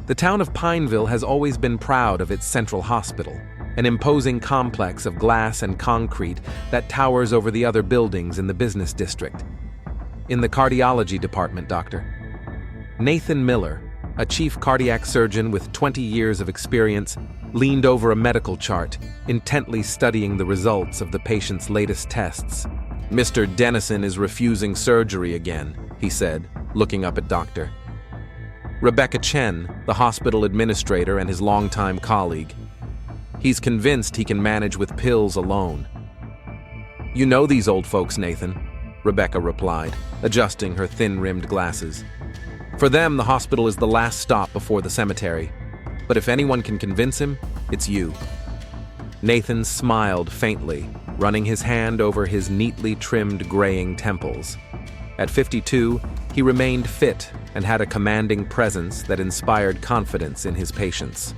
The town of Pineville has always been proud of its central hospital, an imposing complex of glass and concrete that towers over the other buildings in the business district. In the cardiology department, Dr. Nathan Miller, a chief cardiac surgeon with 20 years of experience, leaned over a medical chart, intently studying the results of the patient's latest tests. "Mr. Dennison is refusing surgery again," he said, looking up at Dr. Rebecca Chen, the hospital administrator and his longtime colleague. "He's convinced he can manage with pills alone." "You know these old folks, Nathan," Rebecca replied, adjusting her thin-rimmed glasses. "For them, the hospital is the last stop before the cemetery. But if anyone can convince him, it's you." Nathan smiled faintly, running his hand over his neatly trimmed graying temples. At 52, he remained fit and had a commanding presence that inspired confidence in his patients.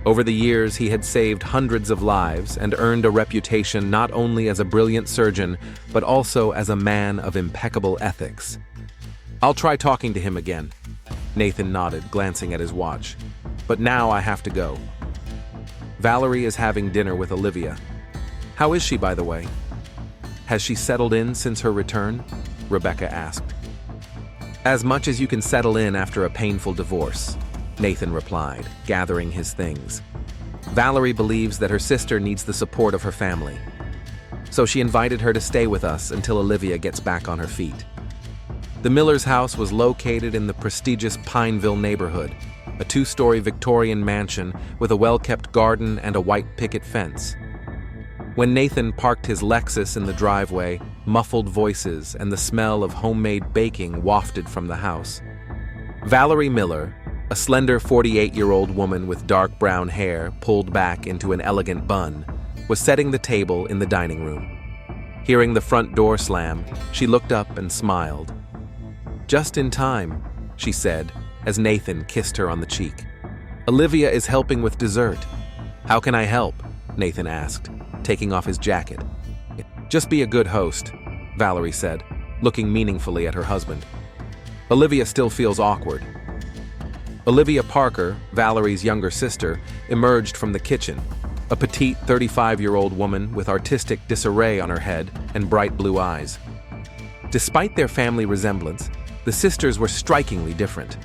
Over the years, he had saved hundreds of lives and earned a reputation not only as a brilliant surgeon, but also as a man of impeccable ethics. "I'll try talking to him again," Nathan nodded, glancing at his watch. "But now I have to go." Valerie is having dinner with Olivia. "How is she, by the way?" "Has she settled in since her return?" Rebecca asked. "As much as you can settle in after a painful divorce," Nathan replied, gathering his things. "Valerie believes that her sister needs the support of her family, so she invited her to stay with us until Olivia gets back on her feet." The Miller's house was located in the prestigious Pineville neighborhood, a 2-story Victorian mansion with a well-kept garden and a white picket fence. When Nathan parked his Lexus in the driveway, muffled voices and the smell of homemade baking wafted from the house. Valerie Miller, a slender 48-year-old woman with dark brown hair pulled back into an elegant bun, was setting the table in the dining room. Hearing the front door slam, she looked up and smiled. "Just in time," she said, as Nathan kissed her on the cheek. "Olivia is helping with dessert." "How can I help?" Nathan asked, taking off his jacket. "Just be a good host," Valerie said, looking meaningfully at her husband. "Olivia still feels awkward." Olivia Parker, Valerie's younger sister, emerged from the kitchen, a petite 35-year-old woman with artistic disarray on her head and bright blue eyes. Despite their family resemblance, the sisters were strikingly different.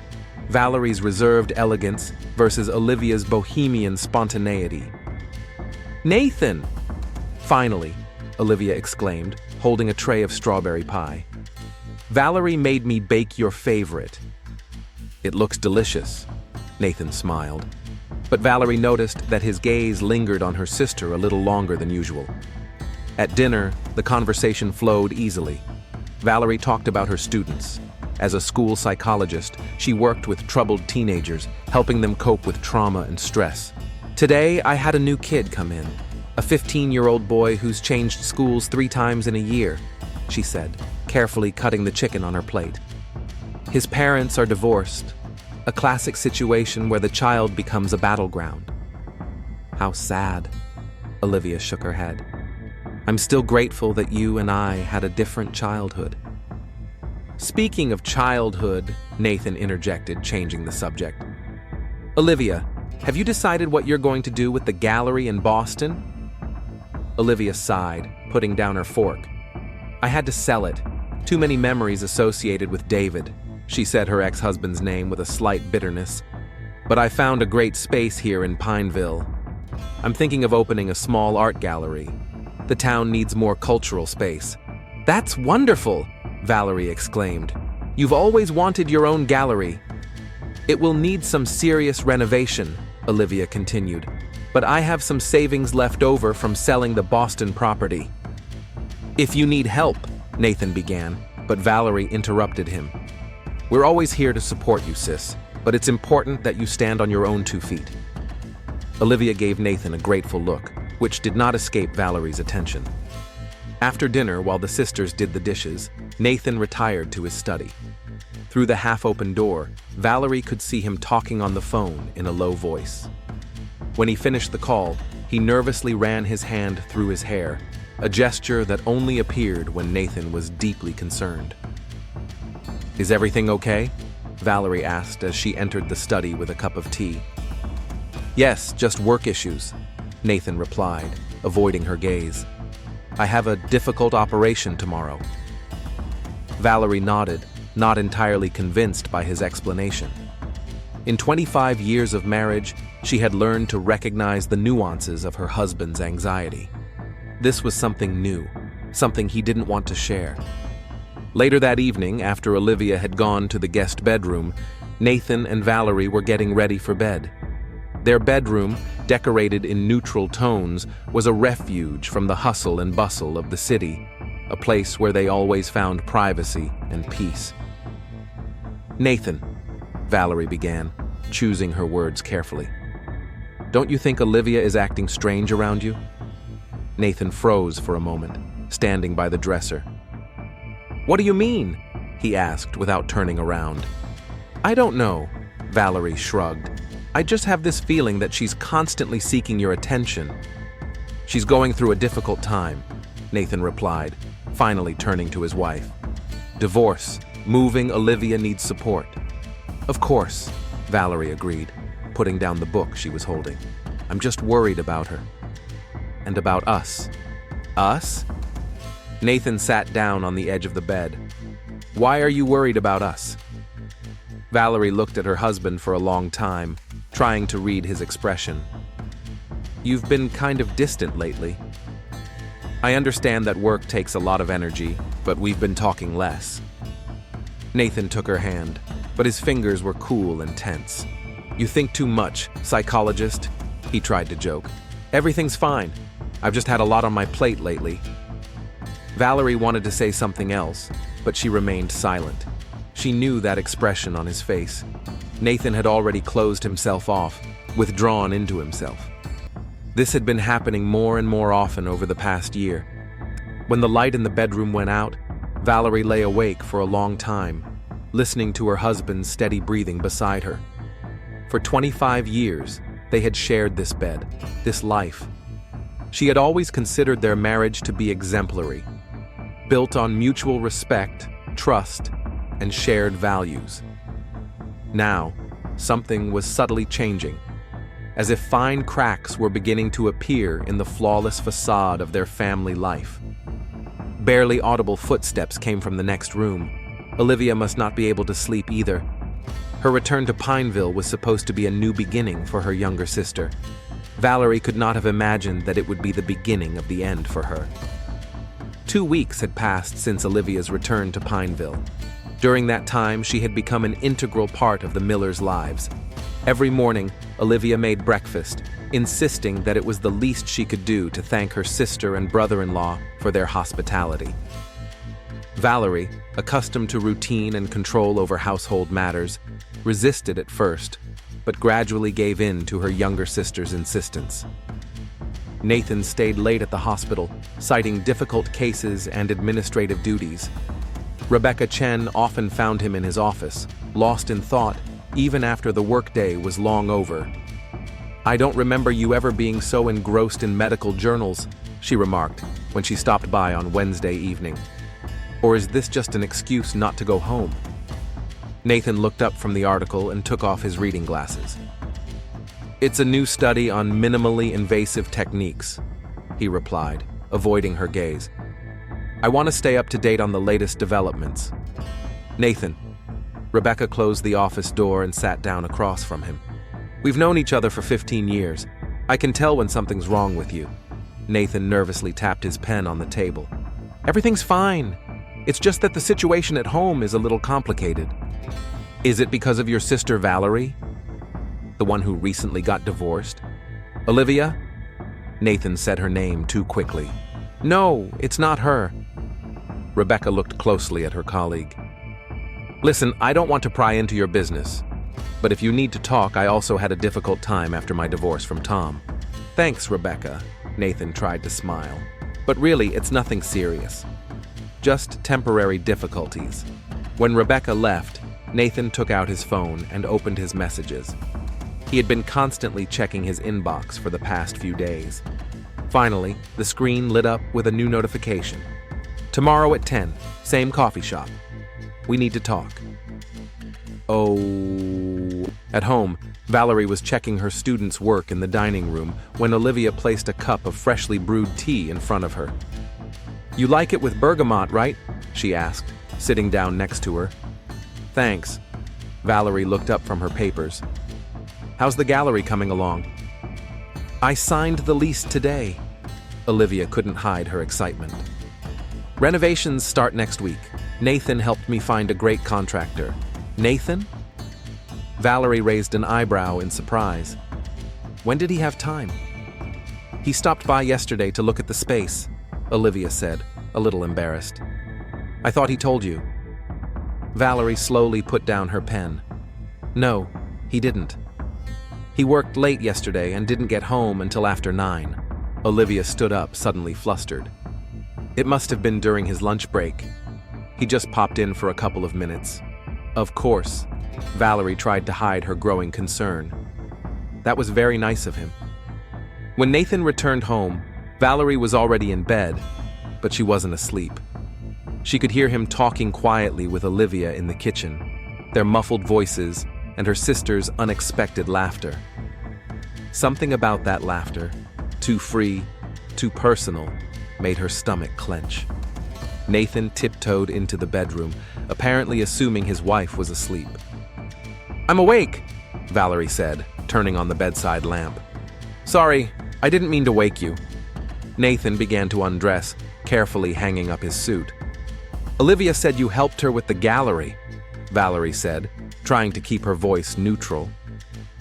Valerie's reserved elegance versus Olivia's bohemian spontaneity. "Nathan!" "Finally," Olivia exclaimed, holding a tray of strawberry pie. "Valerie made me bake your favorite." "It looks delicious," Nathan smiled. But Valerie noticed that his gaze lingered on her sister a little longer than usual. At dinner, the conversation flowed easily. Valerie talked about her students. As a school psychologist, she worked with troubled teenagers, helping them cope with trauma and stress. "Today, I had a new kid come in, a 15-year-old boy who's changed schools 3 times in a year," she said, carefully cutting the chicken on her plate. "His parents are divorced, a classic situation where the child becomes a battleground." "How sad," Olivia shook her head. "I'm still grateful that you and I had a different childhood." "Speaking of childhood," Nathan interjected, changing the subject. "Olivia, have you decided what you're going to do with the gallery in Boston?" Olivia sighed, putting down her fork. "I had to sell it. Too many memories associated with David," she said her ex-husband's name with a slight bitterness. "But I found a great space here in Pineville. I'm thinking of opening a small art gallery. The town needs more cultural space." "That's wonderful!" Valerie exclaimed. "You've always wanted your own gallery." "It will need some serious renovation," Olivia continued, "but I have some savings left over from selling the Boston property." "If you need help," Nathan began, but Valerie interrupted him. "We're always here to support you, sis, but it's important that you stand on your own 2 feet. Olivia gave Nathan a grateful look, which did not escape Valerie's attention. After dinner, while the sisters did the dishes, Nathan retired to his study. Through the half-open door, Valerie could see him talking on the phone in a low voice. When he finished the call, he nervously ran his hand through his hair, a gesture that only appeared when Nathan was deeply concerned. "Is everything okay?" Valerie asked as she entered the study with a cup of tea. Yes, just work issues, Nathan replied, avoiding her gaze. I have a difficult operation tomorrow. Valerie nodded, not entirely convinced by his explanation. In 25 years of marriage, she had learned to recognize the nuances of her husband's anxiety. This was something new, something he didn't want to share. Later that evening, after Olivia had gone to the guest bedroom, Nathan and Valerie were getting ready for bed. Their bedroom, decorated in neutral tones, was a refuge from the hustle and bustle of the city, a place where they always found privacy and peace. Nathan, Valerie began, choosing her words carefully. Don't you think Olivia is acting strange around you? Nathan froze for a moment, standing by the dresser. What do you mean? He asked without turning around. I don't know, Valerie shrugged. I just have this feeling that she's constantly seeking your attention. She's going through a difficult time, Nathan replied, finally turning to his wife. Divorce, moving, Olivia needs support. Of course, Valerie agreed, putting down the book she was holding. I'm just worried about her. And about us. Us? Nathan sat down on the edge of the bed. Why are you worried about us? Valerie looked at her husband for a long time, trying to read his expression. You've been kind of distant lately. I understand that work takes a lot of energy, but we've been talking less. Nathan took her hand, but his fingers were cool and tense. You think too much, psychologist, he tried to joke. Everything's fine. I've just had a lot on my plate lately. Valerie wanted to say something else, but she remained silent. She knew that expression on his face. Nathan had already closed himself off, withdrawn into himself. This had been happening more and more often over the past year. When the light in the bedroom went out, Valerie lay awake for a long time, listening to her husband's steady breathing beside her. For 25 years, they had shared this bed, this life. She had always considered their marriage to be exemplary, built on mutual respect, trust, and shared values. Now, something was subtly changing, as if fine cracks were beginning to appear in the flawless facade of their family life. Barely audible footsteps came from the next room. Olivia must not be able to sleep either. Her return to Pineville was supposed to be a new beginning for her younger sister. Valerie could not have imagined that it would be the beginning of the end for her. 2 weeks had passed since Olivia's return to Pineville. During that time, she had become an integral part of the Millers' lives. Every morning, Olivia made breakfast, insisting that it was the least she could do to thank her sister and brother-in-law for their hospitality. Valerie, accustomed to routine and control over household matters, resisted at first, but gradually gave in to her younger sister's insistence. Nathan stayed late at the hospital, citing difficult cases and administrative duties. Rebecca Chen often found him in his office, lost in thought, even after the workday was long over. I don't remember you ever being so engrossed in medical journals, she remarked when she stopped by on Wednesday evening. Or is this just an excuse not to go home? Nathan looked up from the article and took off his reading glasses. It's a new study on minimally invasive techniques, he replied, avoiding her gaze. I want to stay up to date on the latest developments. Nathan. Rebecca closed the office door and sat down across from him. We've known each other for 15 years. I can tell when something's wrong with you. Nathan nervously tapped his pen on the table. Everything's fine. It's just that the situation at home is a little complicated. Is it because of your sister Valerie? The one who recently got divorced? Olivia? Nathan said her name too quickly. No, it's not her. Rebecca looked closely at her colleague. Listen, I don't want to pry into your business, but if you need to talk, I also had a difficult time after my divorce from Tom. Thanks, Rebecca, Nathan tried to smile. But really, it's nothing serious. Just temporary difficulties. When Rebecca left, Nathan took out his phone and opened his messages. He had been constantly checking his inbox for the past few days. Finally, the screen lit up with a new notification. Tomorrow at 10, same coffee shop. We need to talk. Oh. At home, Valerie was checking her students' work in the dining room when Olivia placed a cup of freshly brewed tea in front of her. "You like it with bergamot, right?" she asked, sitting down next to her. "Thanks." Valerie looked up from her papers. "How's the gallery coming along?" "I signed the lease today." Olivia couldn't hide her excitement. "Renovations start next week. Nathan helped me find a great contractor." "Nathan?" Valerie raised an eyebrow in surprise. "When did he have time?" "He stopped by yesterday to look at the space," Olivia said, a little embarrassed. "I thought he told you." Valerie slowly put down her pen. "No, he didn't. He worked late yesterday and didn't get home until after 9. Olivia stood up, suddenly flustered. "It must have been during his lunch break. He just popped in for a couple of minutes." "Of course." Valerie tried to hide her growing concern. "That was very nice of him." When Nathan returned home, Valerie was already in bed, but she wasn't asleep. She could hear him talking quietly with Olivia in the kitchen, their muffled voices and her sister's unexpected laughter. Something about that laughter, too free, too personal, made her stomach clench. Nathan tiptoed into the bedroom, apparently assuming his wife was asleep. "I'm awake," Valerie said, turning on the bedside lamp. "Sorry, I didn't mean to wake you." Nathan began to undress, carefully hanging up his suit. "Olivia said you helped her with the gallery," Valerie said, trying to keep her voice neutral.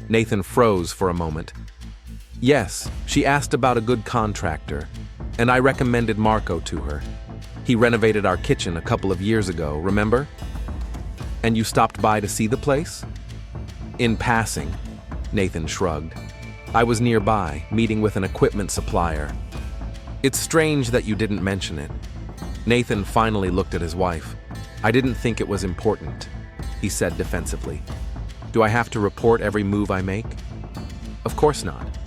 Nathan froze for a moment. "Yes, she asked about a good contractor, and I recommended Marco to her. He renovated our kitchen a couple of years ago, remember? And you stopped by to see the place?" "In passing," Nathan shrugged. "I was nearby, meeting with an equipment supplier." "It's strange that you didn't mention it." Nathan finally looked at his wife. "I didn't think it was important," he said defensively. "Do I have to report every move I make?" "Of course not,"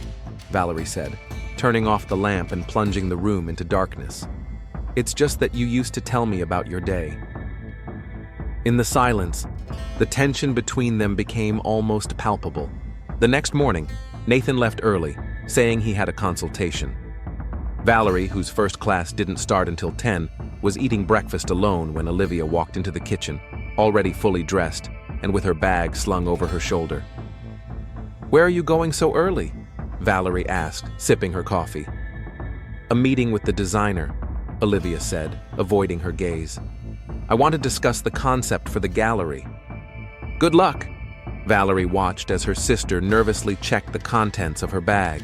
Valerie said, turning off the lamp and plunging the room into darkness. "It's just that you used to tell me about your day." In the silence, the tension between them became almost palpable. The next morning, Nathan left early, saying he had a consultation. Valerie, whose first class didn't start until 10, was eating breakfast alone when Olivia walked into the kitchen, already fully dressed and with her bag slung over her shoulder. "Where are you going so early?" Valerie asked, sipping her coffee. "A meeting with the designer," Olivia said, avoiding her gaze. "I want to discuss the concept for the gallery." "Good luck." Valerie watched as her sister nervously checked the contents of her bag.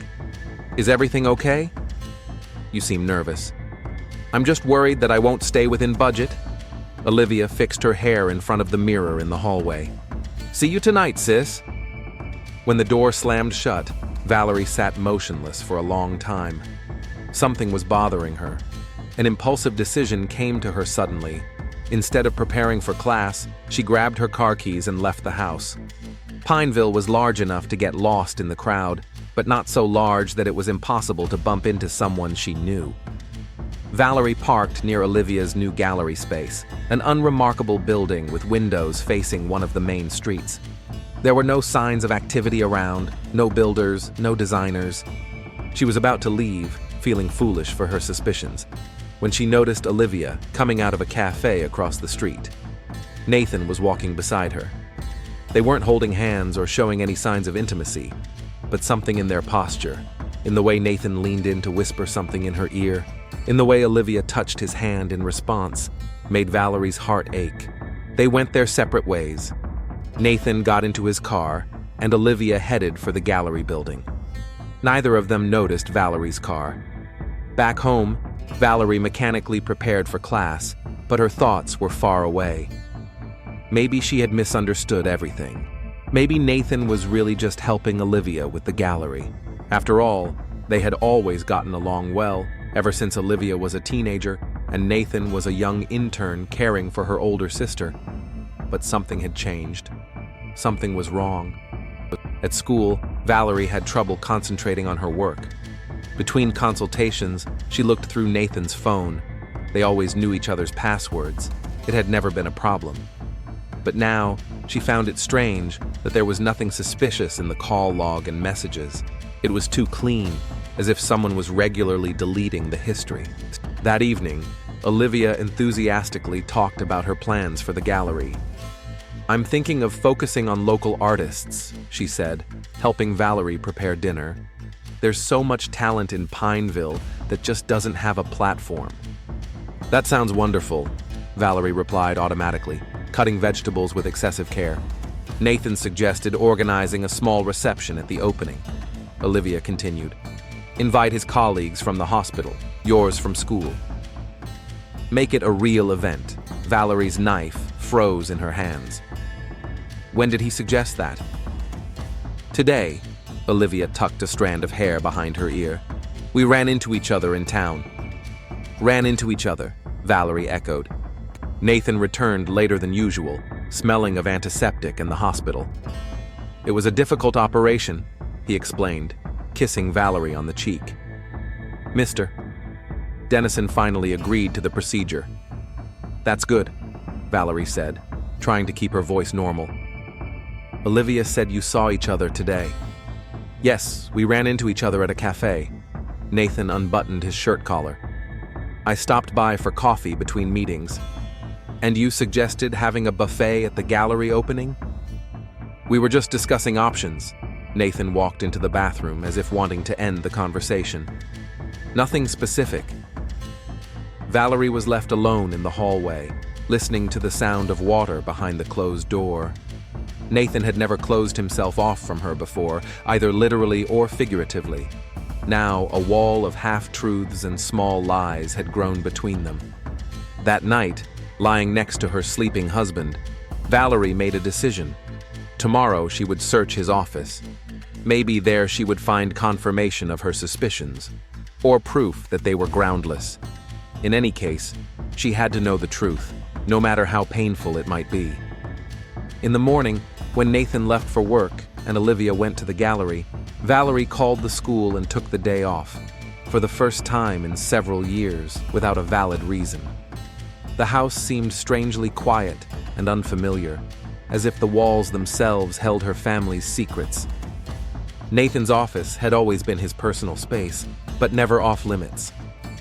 "Is everything okay?" "You seem nervous." "I'm just worried that I won't stay within budget." Olivia fixed her hair in front of the mirror in the hallway. "See you tonight, sis." When the door slammed shut, Valerie sat motionless for a long time. Something was bothering her. An impulsive decision came to her suddenly. Instead of preparing for class, she grabbed her car keys and left the house. Pineville was large enough to get lost in the crowd, but not so large that it was impossible to bump into someone she knew. Valerie parked near Olivia's new gallery space, an unremarkable building with windows facing one of the main streets. There were no signs of activity around, no builders, no designers. She was about to leave, feeling foolish for her suspicions, when she noticed Olivia coming out of a cafe across the street. Nathan was walking beside her. They weren't holding hands or showing any signs of intimacy, but something in their posture, in the way Nathan leaned in to whisper something in her ear, in the way Olivia touched his hand in response, made Valerie's heart ache. They went their separate ways. Nathan got into his car, and Olivia headed for the gallery building. Neither of them noticed Valerie's car. Back home, Valerie mechanically prepared for class, but her thoughts were far away. Maybe she had misunderstood everything. Maybe Nathan was really just helping Olivia with the gallery. After all, they had always gotten along well, ever since Olivia was a teenager and Nathan was a young intern caring for her older sister. But something had changed. Something was wrong. At school, Valerie had trouble concentrating on her work. Between consultations, she looked through Nathan's phone. They always knew each other's passwords. It had never been a problem. But now, She found it strange that there was nothing suspicious in the call log and messages. It was too clean, as if someone was regularly deleting the history. That evening, Olivia enthusiastically talked about her plans for the gallery. "I'm thinking of focusing on local artists," she said, helping Valerie prepare dinner. "There's so much talent in Pineville that just doesn't have a platform." "That sounds wonderful," Valerie replied automatically, cutting vegetables with excessive care. Nathan suggested organizing a small reception at the opening. Olivia continued, "Invite his colleagues from the hospital, yours from school. Make it a real event." Valerie's knife froze in her hands. "When did he suggest that?" "Today." Olivia tucked a strand of hair behind her ear. "We ran into each other in town." "Ran into each other," Valerie echoed. Nathan returned later than usual, smelling of antiseptic and the hospital. "It was a difficult operation," he explained, kissing Valerie on the cheek. "Mister." Dennison finally agreed to the procedure. "That's good," Valerie said, trying to keep her voice normal. "Olivia said you saw each other today." "Yes, we ran into each other at a cafe." Nathan unbuttoned his shirt collar. "I stopped by for coffee between meetings." "And you suggested having a buffet at the gallery opening?" "We were just discussing options." Nathan walked into the bathroom as if wanting to end the conversation. "Nothing specific." Valerie was left alone in the hallway, listening to the sound of water behind the closed door. Nathan had never closed himself off from her before, either literally or figuratively. Now, a wall of half-truths and small lies had grown between them. That night, lying next to her sleeping husband, Valerie made a decision. Tomorrow she would search his office. Maybe there she would find confirmation of her suspicions, or proof that they were groundless. In any case, she had to know the truth, no matter how painful it might be. In the morning, when Nathan left for work and Olivia went to the gallery, Valerie called the school and took the day off, for the first time in several years, without a valid reason. The house seemed strangely quiet and unfamiliar, as if the walls themselves held her family's secrets. Nathan's office had always been his personal space, but never off-limits.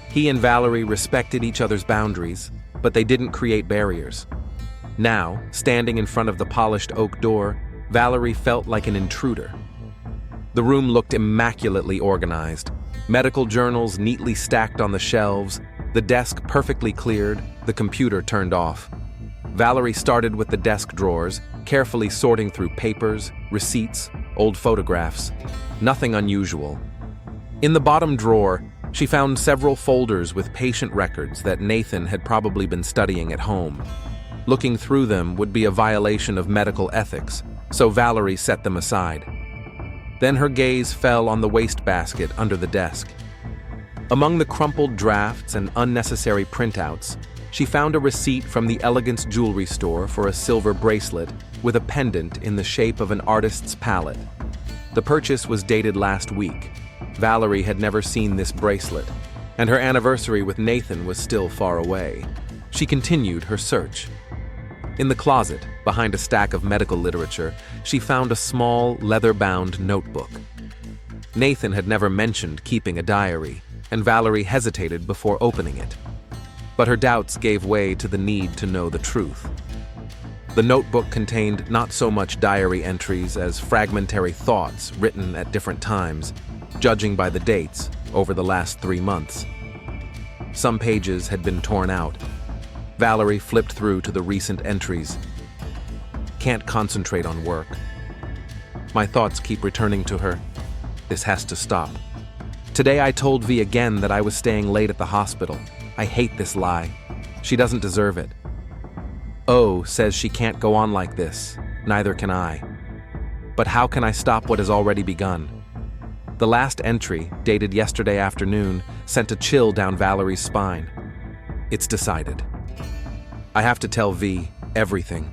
He and Valerie respected each other's boundaries, but they didn't create barriers. Now, standing in front of the polished oak door, Valerie felt like an intruder. The room looked immaculately organized, medical journals neatly stacked on the shelves, the desk perfectly cleared, the computer turned off. Valerie started with the desk drawers, carefully sorting through papers, receipts, old photographs. Nothing unusual. In the bottom drawer, she found several folders with patient records that Nathan had probably been studying at home. Looking through them would be a violation of medical ethics, so Valerie set them aside. Then her gaze fell on the wastebasket under the desk. Among the crumpled drafts and unnecessary printouts, she found a receipt from the Elegance jewelry store for a silver bracelet with a pendant in the shape of an artist's palette. The purchase was dated last week. Valerie had never seen this bracelet, and her anniversary with Nathan was still far away. She continued her search. In the closet, behind a stack of medical literature, she found a small, leather-bound notebook. Nathan had never mentioned keeping a diary, and Valerie hesitated before opening it. But her doubts gave way to the need to know the truth. The notebook contained not so much diary entries as fragmentary thoughts written at different times, judging by the dates, over the last 3 months. Some pages had been torn out. Valerie flipped through to the recent entries. "Can't concentrate on work. My thoughts keep returning to her. This has to stop. Today I told V again that I was staying late at the hospital. I hate this lie. She doesn't deserve it. O says she can't go on like this. Neither can I. But how can I stop what has already begun?" The last entry, dated yesterday afternoon, sent a chill down Valerie's spine. It's decided. I have to tell V everything.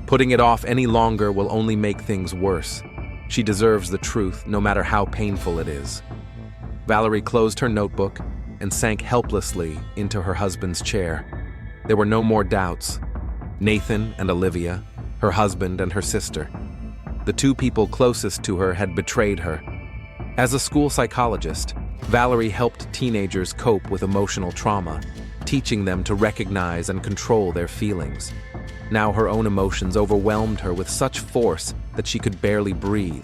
Putting it off any longer will only make things worse. She deserves the truth, no matter how painful it is. Valerie closed her notebook and sank helplessly into her husband's chair. There were no more doubts. Nathan and Olivia, her husband and her sister. The two people closest to her had betrayed her. As a school psychologist, Valerie helped teenagers cope with emotional trauma, teaching them to recognize and control their feelings. Now her own emotions overwhelmed her with such force that she could barely breathe.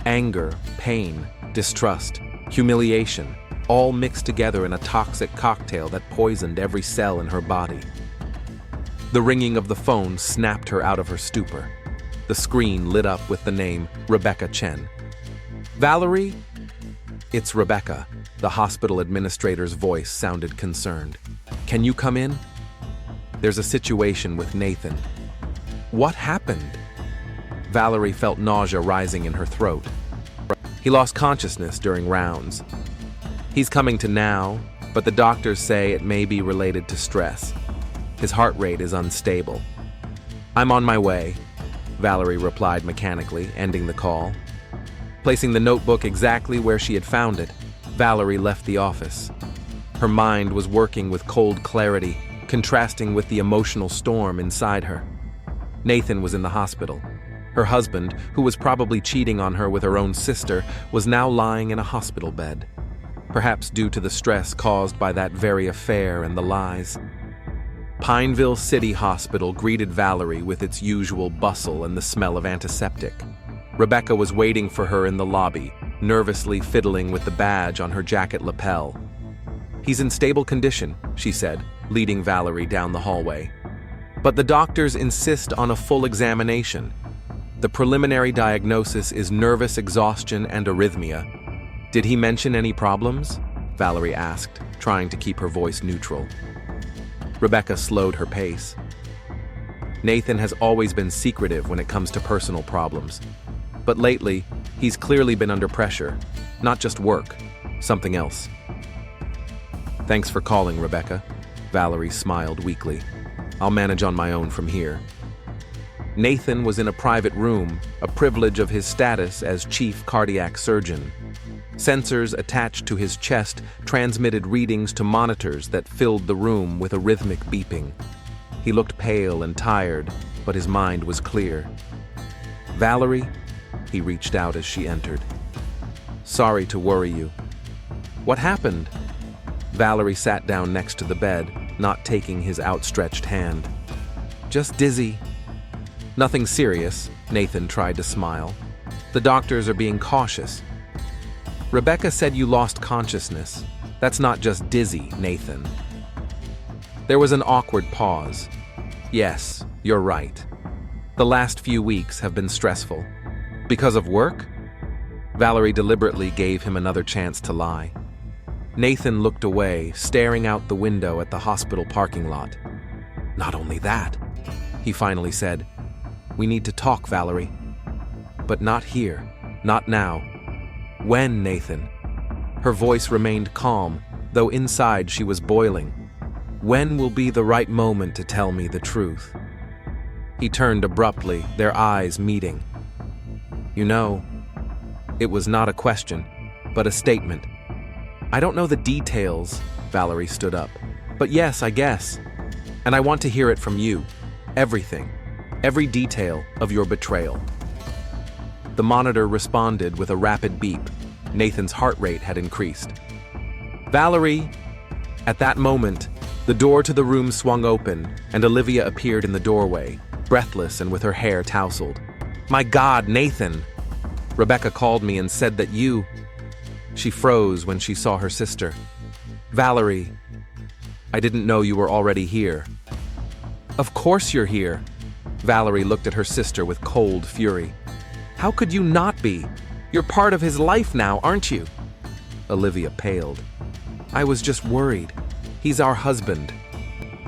Anger, pain, distrust, humiliation, all mixed together in a toxic cocktail that poisoned every cell in her body. The ringing of the phone snapped her out of her stupor. The screen lit up with the name Rebecca Chen. "Valerie?" "It's Rebecca." The hospital administrator's voice sounded concerned. "Can you come in? There's a situation with Nathan." "What happened?" Valerie felt nausea rising in her throat. "He lost consciousness during rounds. He's coming to now, but the doctors say it may be related to stress. His heart rate is unstable." "I'm on my way," Valerie replied mechanically, ending the call. Placing the notebook exactly where she had found it, Valerie left the office. Her mind was working with cold clarity, contrasting with the emotional storm inside her. Nathan was in the hospital. Her husband, who was probably cheating on her with her own sister, was now lying in a hospital bed, perhaps due to the stress caused by that very affair and the lies. Pineville City Hospital greeted Valerie with its usual bustle and the smell of antiseptic. Rebecca was waiting for her in the lobby, nervously fiddling with the badge on her jacket lapel. "He's in stable condition," she said, leading Valerie down the hallway. "But the doctors insist on a full examination. The preliminary diagnosis is nervous exhaustion and arrhythmia." "Did he mention any problems?" Valerie asked, trying to keep her voice neutral. Rebecca slowed her pace. "Nathan has always been secretive when it comes to personal problems. But lately, he's clearly been under pressure. Not just work, something else." "Thanks for calling, Rebecca." Valerie smiled weakly. "I'll manage on my own from here." Nathan was in a private room, a privilege of his status as chief cardiac surgeon. Sensors attached to his chest transmitted readings to monitors that filled the room with a rhythmic beeping. He looked pale and tired, but his mind was clear. "Valerie?" He reached out as she entered. "Sorry to worry you." "What happened?" Valerie sat down next to the bed, not taking his outstretched hand. "Just dizzy." "Nothing serious," Nathan tried to smile. "The doctors are being cautious." "Rebecca said you lost consciousness. That's not just dizzy, Nathan." There was an awkward pause. "Yes, you're right. The last few weeks have been stressful." "Because of work?" Valerie deliberately gave him another chance to lie. Nathan looked away, staring out the window at the hospital parking lot. "Not only that," he finally said. "We need to talk, Valerie. But not here, not now." "When, Nathan?" Her voice remained calm, though inside she was boiling. "When will be the right moment to tell me the truth?" He turned abruptly, their eyes meeting. "You know," it was not a question, but a statement. "I don't know the details," Valerie stood up. "But yes, I guess. And I want to hear it from you. Everything. Every detail of your betrayal." The monitor responded with a rapid beep. Nathan's heart rate had increased. "Valerie!" At that moment, the door to the room swung open, and Olivia appeared in the doorway, breathless and with her hair tousled. "My God, Nathan!" "Rebecca called me and said that you—" She froze when she saw her sister. "Valerie, I didn't know you were already here." "Of course you're here." Valerie looked at her sister with cold fury. "How could you not be? You're part of his life now, aren't you?" Olivia paled. "I was just worried. He's our husband."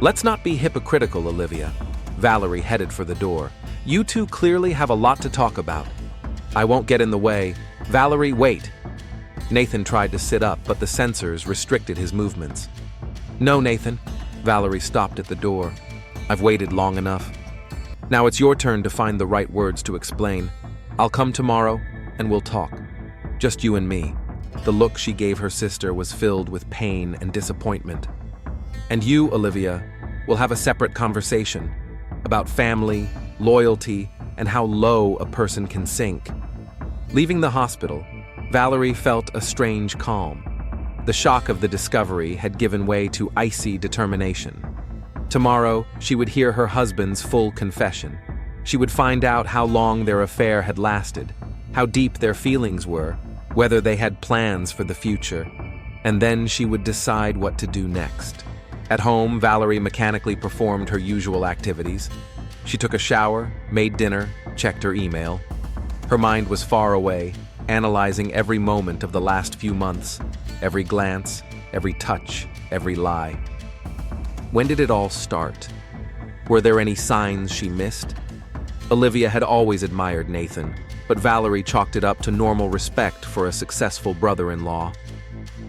"Let's not be hypocritical, Olivia." Valerie headed for the door. "You two clearly have a lot to talk about." "I won't get in the way." "Valerie, wait." Nathan tried to sit up, but the sensors restricted his movements. "No, Nathan." Valerie stopped at the door. "I've waited long enough. Now it's your turn to find the right words to explain. I'll come tomorrow, and we'll talk. Just you and me." The look she gave her sister was filled with pain and disappointment. "And you, Olivia, will have a separate conversation about family, loyalty, and how low a person can sink. Leaving the hospital, Valerie felt a strange calm. The shock of the discovery had given way to icy determination. Tomorrow, she would hear her husband's full confession. She would find out how long their affair had lasted, how deep their feelings were, whether they had plans for the future, and then she would decide what to do next. At home, Valerie mechanically performed her usual activities. She took a shower, made dinner, checked her email. Her mind was far away, analyzing every moment of the last few months, every glance, every touch, every lie. When did it all start? Were there any signs she missed? Olivia had always admired Nathan, but Valerie chalked it up to normal respect for a successful brother-in-law.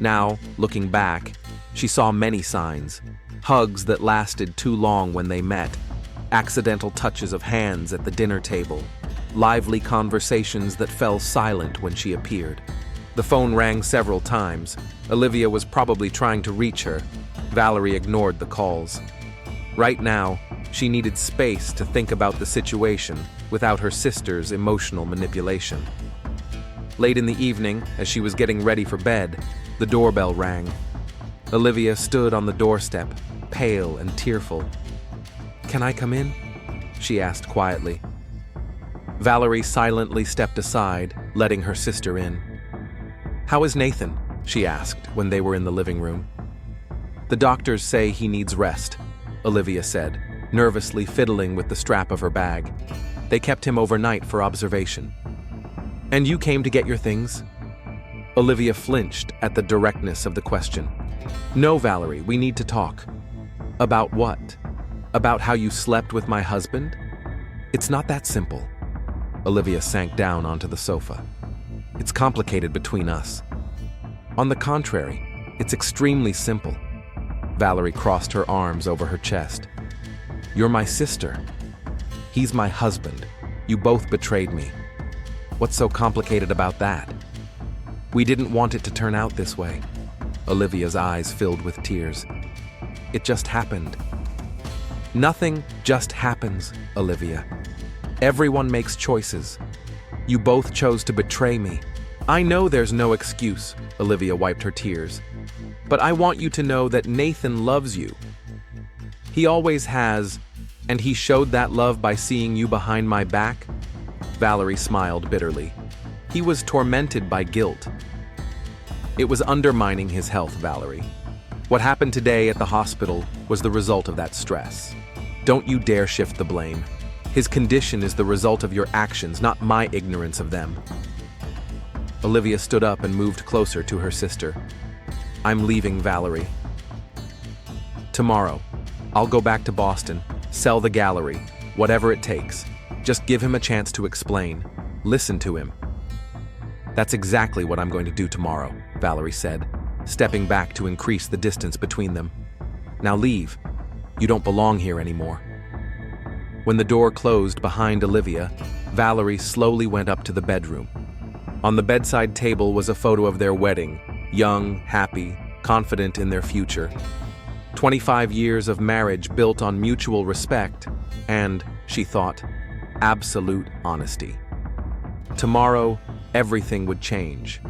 Now, looking back, she saw many signs. Hugs that lasted too long when they met, accidental touches of hands at the dinner table, lively conversations that fell silent when she appeared. The phone rang several times. Olivia was probably trying to reach her. Valerie ignored the calls. Right now, she needed space to think about the situation without her sister's emotional manipulation. Late in the evening, as she was getting ready for bed, the doorbell rang. Olivia stood on the doorstep, pale and tearful. "Can I come in?" she asked quietly. Valerie silently stepped aside, letting her sister in. "How is Nathan?" she asked when they were in the living room. "The doctors say he needs rest," Olivia said, nervously fiddling with the strap of her bag. "They kept him overnight for observation." "And you came to get your things?" Olivia flinched at the directness of the question. "No, Valerie, we need to talk." "About what? About how you slept with my husband?" "It's not that simple." Olivia sank down onto the sofa. "It's complicated between us." "On the contrary, it's extremely simple." Valerie crossed her arms over her chest. "You're my sister. He's my husband. You both betrayed me. What's so complicated about that?" "We didn't want it to turn out this way." Olivia's eyes filled with tears. "It just happened." "Nothing just happens, Olivia. Everyone makes choices. You both chose to betray me. I know there's no excuse," Olivia wiped her tears. "But I want you to know that Nathan loves you. He always has, and he showed that love by seeing you behind my back." Valerie smiled bitterly. "He was tormented by guilt." "It was undermining his health, Valerie. What happened today at the hospital was the result of that stress. Don't you dare shift the blame. His condition is the result of your actions, not my ignorance of them." Olivia stood up and moved closer to her sister. "I'm leaving, Valerie. Tomorrow, I'll go back to Boston, sell the gallery, whatever it takes. Just give him a chance to explain. Listen to him." "That's exactly what I'm going to do tomorrow," Valerie said, stepping back to increase the distance between them. "Now leave. You don't belong here anymore." When the door closed behind Olivia, Valerie slowly went up to the bedroom. On the bedside table was a photo of their wedding, young, happy, confident in their future. 25 years of marriage built on mutual respect and, she thought, absolute honesty. Tomorrow, everything would change.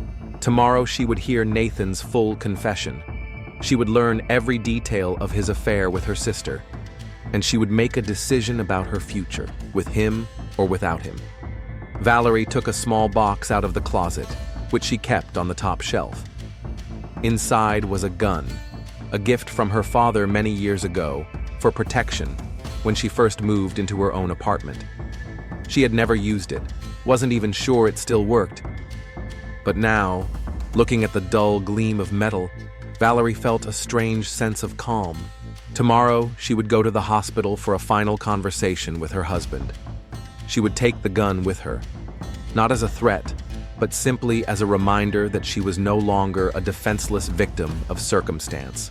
Tomorrow she would hear Nathan's full confession. She would learn every detail of his affair with her sister, and she would make a decision about her future, with him or without him. Valerie took a small box out of the closet, which she kept on the top shelf. Inside was a gun, a gift from her father many years ago, for protection, when she first moved into her own apartment. She had never used it, wasn't even sure it still worked. But now, looking at the dull gleam of metal, Valerie felt a strange sense of calm. Tomorrow, she would go to the hospital for a final conversation with her husband. She would take the gun with her, not as a threat, but simply as a reminder that she was no longer a defenseless victim of circumstance.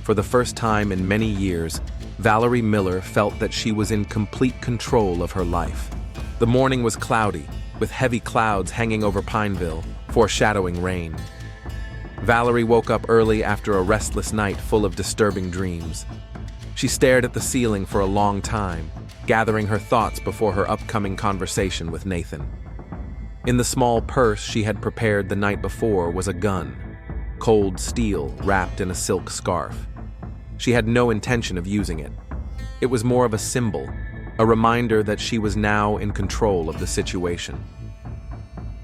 For the first time in many years, Valerie Miller felt that she was in complete control of her life. The morning was cloudy, with heavy clouds hanging over Pineville, foreshadowing rain. Valerie woke up early after a restless night full of disturbing dreams. She stared at the ceiling for a long time, gathering her thoughts before her upcoming conversation with Nathan. In the small purse she had prepared the night before was a gun, cold steel wrapped in a silk scarf. She had no intention of using it. It was more of a symbol, a reminder that she was now in control of the situation.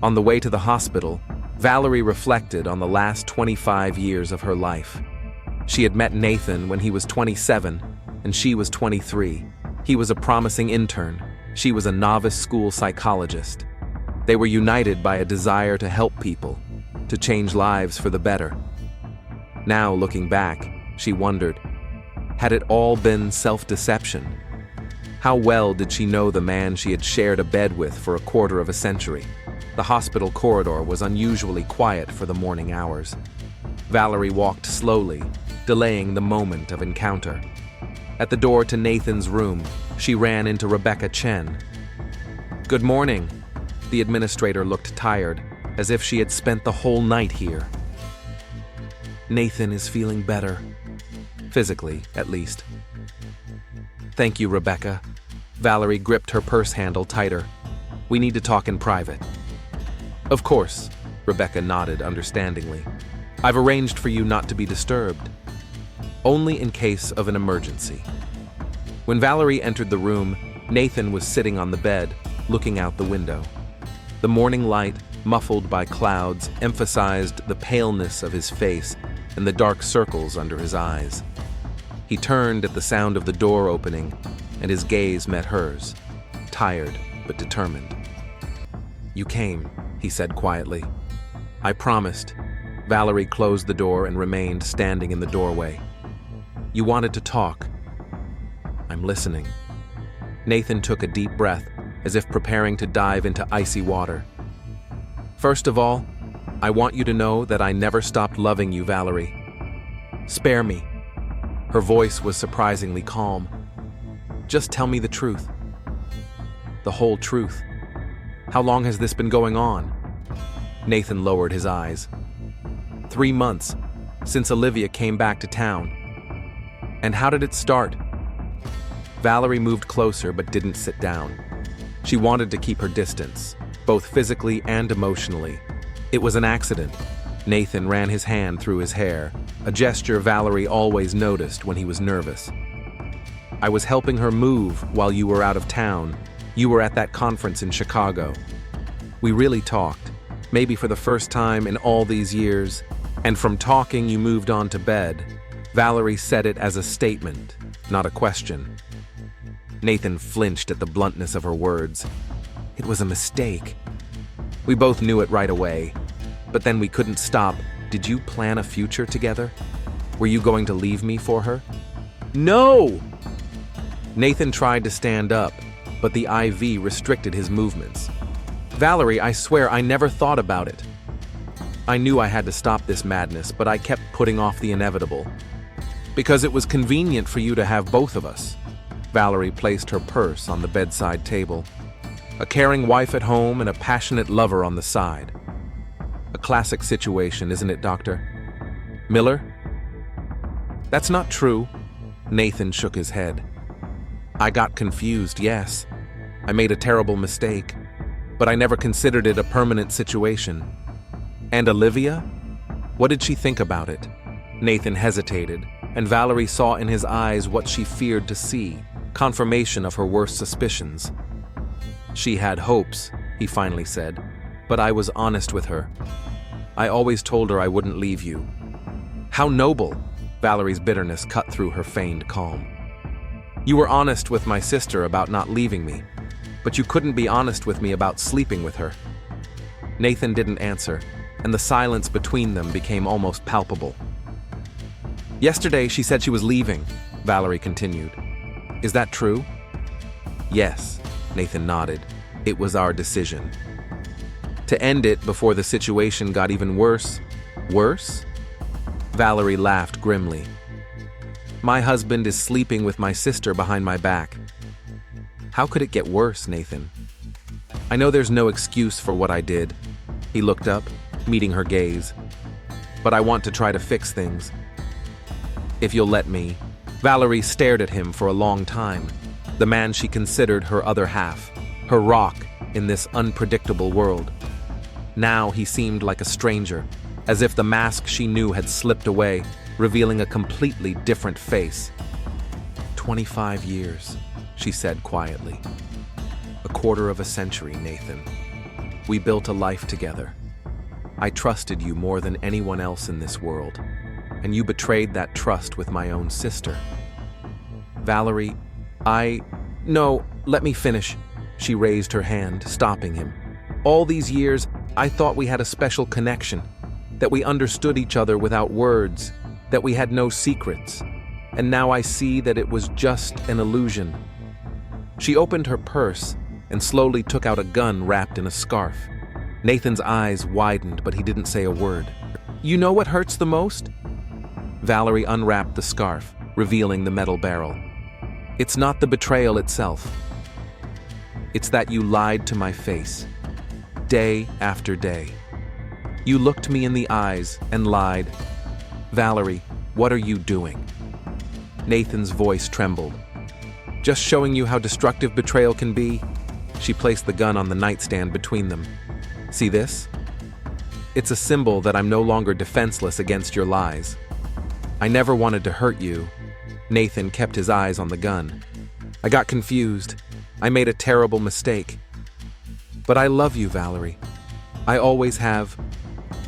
On the way to the hospital, Valerie reflected on the last 25 years of her life. She had met Nathan when he was 27 and she was 23. He was a promising intern. She was a novice school psychologist. They were united by a desire to help people, to change lives for the better. Now, looking back, she wondered, had it all been self-deception? How well did she know the man she had shared a bed with for a quarter of a century? The hospital corridor was unusually quiet for the morning hours. Valerie walked slowly, delaying the moment of encounter. At the door to Nathan's room, she ran into Rebecca Chen. "Good morning." The administrator looked tired, as if she had spent the whole night here. "Nathan is feeling better. Physically, at least." "Thank you, Rebecca." Valerie gripped her purse handle tighter. "We need to talk in private." "Of course," Rebecca nodded understandingly. "I've arranged for you not to be disturbed. Only in case of an emergency." When Valerie entered the room, Nathan was sitting on the bed, looking out the window. The morning light, muffled by clouds, emphasized the paleness of his face and the dark circles under his eyes. He turned at the sound of the door opening, and his gaze met hers, tired but determined. "You came," he said quietly. "I promised." Valerie closed the door and remained standing in the doorway. "You wanted to talk." "I'm listening." Nathan took a deep breath, as if preparing to dive into icy water. "First of all, I want you to know that I never stopped loving you, Valerie. Spare me." Her voice was surprisingly calm. "Just tell me the truth." "The whole truth. How long has this been going on?" Nathan lowered his eyes. 3 months, since Olivia came back to town. "And how did it start?" Valerie moved closer but didn't sit down. She wanted to keep her distance, both physically and emotionally. "It was an accident." Nathan ran his hand through his hair, a gesture Valerie always noticed when he was nervous. "I was helping her move while you were out of town. You were at that conference in Chicago. We really talked, maybe for the first time in all these years, and from talking you moved on to bed." Valerie said it as a statement, not a question. Nathan flinched at the bluntness of her words. It was a mistake. We both knew it right away, but then we couldn't stop. "Did you plan a future together? Were you going to leave me for her?" "No!" Nathan tried to stand up, but the IV restricted his movements. "Valerie, I swear I never thought about it. I knew I had to stop this madness, but I kept putting off the inevitable. Because it was convenient for you to have both of us." Valerie placed her purse on the bedside table. "A caring wife at home and a passionate lover on the side. A classic situation, isn't it, Doctor Miller?" "That's not true." Nathan shook his head. "I got confused, yes. I made a terrible mistake, but I never considered it a permanent situation." "And Olivia? What did she think about it?" Nathan hesitated, and Valerie saw in his eyes what she feared to see, confirmation of her worst suspicions. "She had hopes," he finally said, "but I was honest with her. I always told her I wouldn't leave you." "How noble!" Valerie's bitterness cut through her feigned calm. "You were honest with my sister about not leaving me, but you couldn't be honest with me about sleeping with her." Nathan didn't answer, and the silence between them became almost palpable. "Yesterday she said she was leaving," Valerie continued. "Is that true?" "Yes," Nathan nodded. "It was our decision. To end it before the situation got even worse." "Worse?" Valerie laughed grimly. "My husband is sleeping with my sister behind my back." "How could it get worse, Nathan?" "I know there's no excuse for what I did." He looked up, meeting her gaze. "But I want to try to fix things. If you'll let me." Valerie stared at him for a long time. the man she considered her other half, her rock in this unpredictable world. Now he seemed like a stranger, as if the mask she knew had slipped away, revealing a completely different face. 25 years, she said quietly. A quarter of a century, Nathan. We built a life together. I trusted you more than anyone else in this world, and you betrayed that trust with my own sister. Valerie, No, let me finish. She raised her hand, stopping him. All these years, I thought we had a special connection, that we understood each other without words, that we had no secrets. And now I see that it was just an illusion. She opened her purse and slowly took out a gun wrapped in a scarf. Nathan's eyes widened, but he didn't say a word. You know what hurts the most? Valerie unwrapped the scarf, revealing the metal barrel. It's not the betrayal itself. It's that you lied to my face, day after day. You looked me in the eyes and lied. Valerie, what are you doing? Nathan's voice trembled. Just showing you how destructive betrayal can be. She placed the gun on the nightstand between them. See this? It's a symbol that I'm no longer defenseless against your lies. I never wanted to hurt you. Nathan kept his eyes on the gun. I got confused. I made a terrible mistake. But I love you, Valerie. I always have.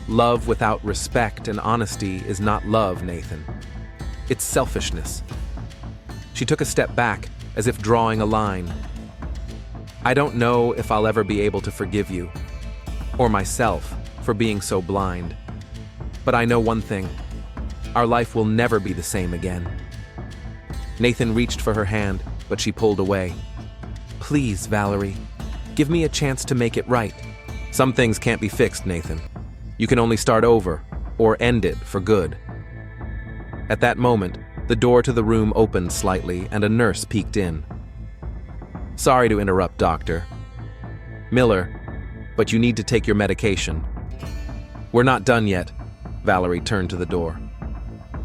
Love without respect and honesty is not love, Nathan. It's selfishness. She took a step back, as if drawing a line. I don't know if I'll ever be able to forgive you, or myself, for being so blind. But I know one thing. Our life will never be the same again. Nathan reached for her hand, but she pulled away. Please, Valerie, give me a chance to make it right. Some things can't be fixed, Nathan. You can only start over, or end it for good. At that moment, the door to the room opened slightly and a nurse peeked in. Sorry to interrupt, Doctor. Miller, but you need to take your medication. We're not done yet. Valerie turned to the door.